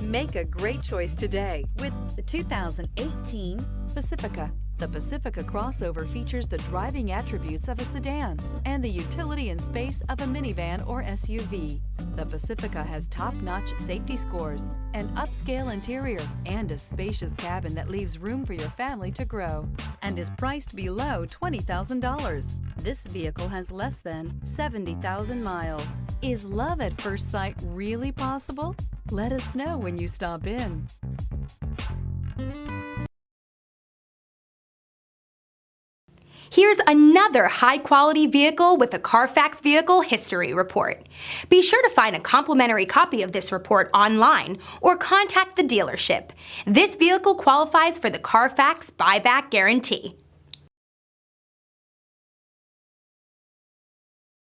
Make a great choice today with the 2018 Pacifica. The Pacifica crossover features the driving attributes of a sedan and the utility and space of a minivan or SUV. The Pacifica has top-notch safety scores, an upscale interior, and a spacious cabin that leaves room for your family to grow, and is priced below $20,000. This vehicle has less than 70,000 miles. Is love at first sight really possible? Let us know when you stop in. Here's another high-quality vehicle with a Carfax Vehicle History Report. Be sure to find a complimentary copy of this report online or contact the dealership. This vehicle qualifies for the Carfax Buyback Guarantee.